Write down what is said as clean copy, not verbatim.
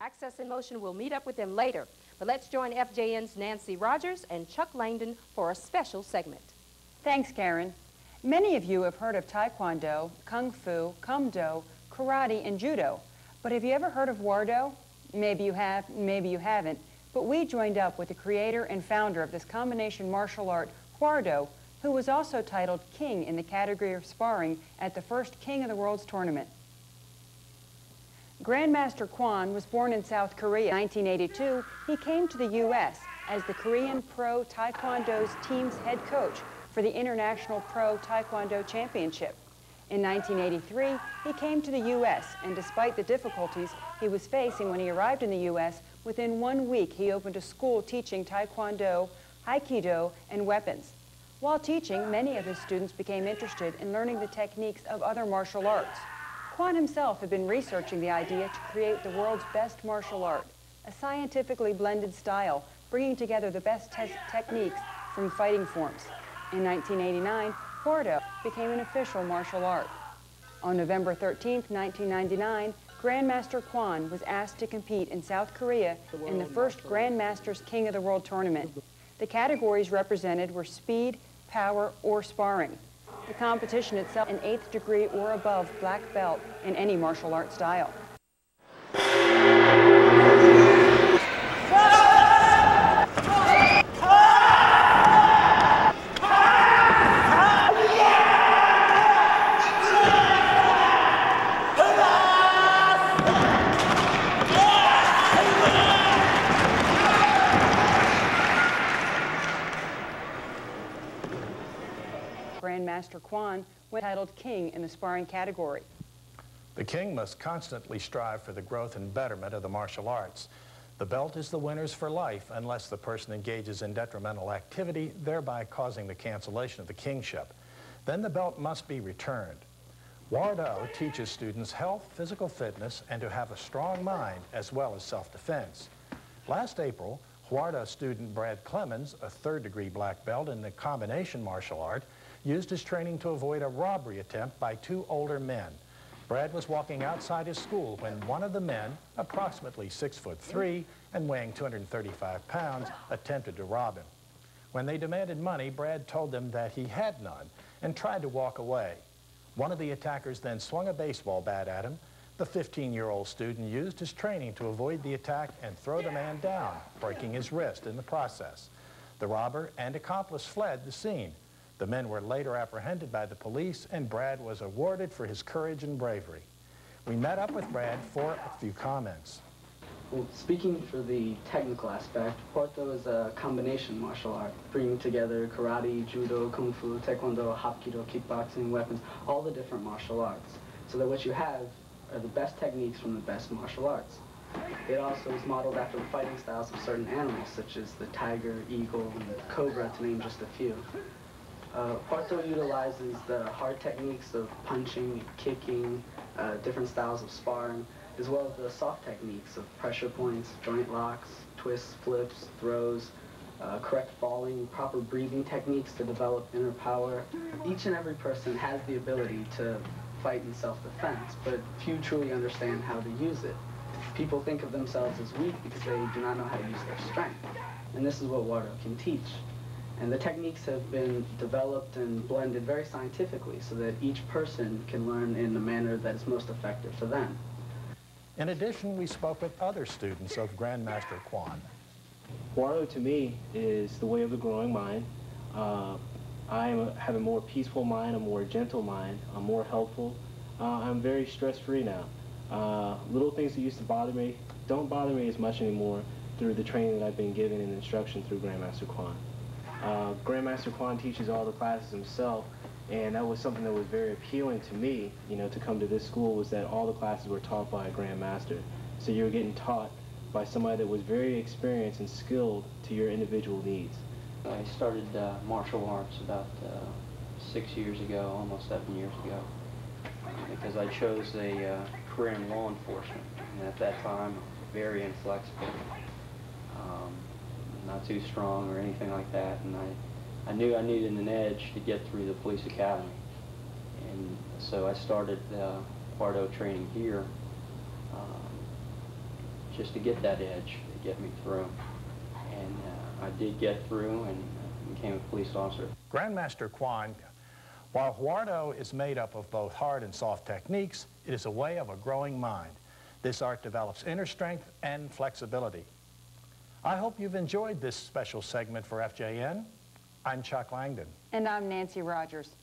Access in Motion will meet up with them later. But let's join FJN's Nancy Rogers and Chuck Langdon for a special segment. Thanks, Karen. Many of you have heard of TaeKwonDo, KungFu, KumDo, karate, and Judo. But have you ever heard of Hwardo? Maybe you have, maybe you haven't. But we joined up with the creator and founder of this combination martial art, Hwardo, who was also titled King in the category of sparring at the first King of the World's tournament. Grandmaster Kwon was born in South Korea. In 1982, he came to the U.S. as the Korean Pro TaeKwonDo's team's head coach for the International Pro TaeKwonDo Championship. In 1983, he came to the U.S., and despite the difficulties he was facing when he arrived in the U.S., within 1 week he opened a school teaching TaeKwonDo, HapKiDo, and weapons. While teaching, many of his students became interested in learning the techniques of other martial arts. Kwon himself had been researching the idea to create the world's best martial art, a scientifically blended style, bringing together the best techniques from fighting forms. In 1989, Hwardo became an official martial art. On November 13, 1999, Grandmaster Kwon was asked to compete in South Korea in the first Grandmasters King of the World tournament. The categories represented were speed, power, or sparring. The competition itself an 8th degree or above black belt in any martial art style. Grandmaster Kwon was titled King in the sparring category. The king must constantly strive for the growth and betterment of the martial arts. The belt is the winner's for life unless the person engages in detrimental activity, thereby causing the cancellation of the kingship. Then the belt must be returned. Hwardo teaches students health, physical fitness, and to have a strong mind as well as self-defense. Last April, Hwardo student Brad Clemens, a 3rd degree black belt in the combination martial art, used his training to avoid a robbery attempt by 2 older men. Brad was walking outside his school when one of the men, approximately 6'3" and weighing 235 pounds, attempted to rob him. When they demanded money, Brad told them that he had none and tried to walk away. One of the attackers then swung a baseball bat at him. The 15-year-old student used his training to avoid the attack and throw the man down, breaking his wrist in the process. The robber and accomplice fled the scene. The men were later apprehended by the police, and Brad was awarded for his courage and bravery. We met up with Brad for a few comments. Well, speaking for the technical aspect, Hwardo is a combination martial art, bringing together karate, judo, kung fu, taekwondo, HapKiDo, kickboxing, weapons, all the different martial arts, so that what you have are the best techniques from the best martial arts. It also is modeled after the fighting styles of certain animals, such as the tiger, eagle, and the cobra, to name just a few. Hwardo utilizes the hard techniques of punching, kicking, different styles of sparring, as well as the soft techniques of pressure points, joint locks, twists, flips, throws, correct falling, proper breathing techniques to develop inner power. Each and every person has the ability to fight in self-defense, but few truly understand how to use it. People think of themselves as weak because they do not know how to use their strength. And this is what Hwardo can teach. And the techniques have been developed and blended very scientifically so that each person can learn in the manner that is most effective for them. In addition, we spoke with other students of Grandmaster Kwon. Hwardo to me is the way of the growing mind. I have a more peaceful mind, a more gentle mind, I'm more helpful. I'm very stress-free now. Little things that used to bother me don't bother me as much anymore through the training that I've been given and instruction through Grandmaster Kwon. Grandmaster Kwon teaches all the classes himself, and that was something that was very appealing to me, to come to this school, was that all the classes were taught by a Grandmaster. So you were getting taught by somebody that was very experienced and skilled to your individual needs. I started martial arts about 6 years ago, almost 7 years ago, because I chose a career in law enforcement, and at that time, very inflexible. Not too strong or anything like that, and I knew I needed an edge to get through the police academy. And so I started Hwardo training here just to get that edge, to get me through. And I did get through and became a police officer. Grandmaster Kwon, while Hwardo is made up of both hard and soft techniques, it is a way of a growing mind. This art develops inner strength and flexibility. I hope you've enjoyed this special segment for FJN. I'm Chuck Langdon. And I'm Nancy Rogers.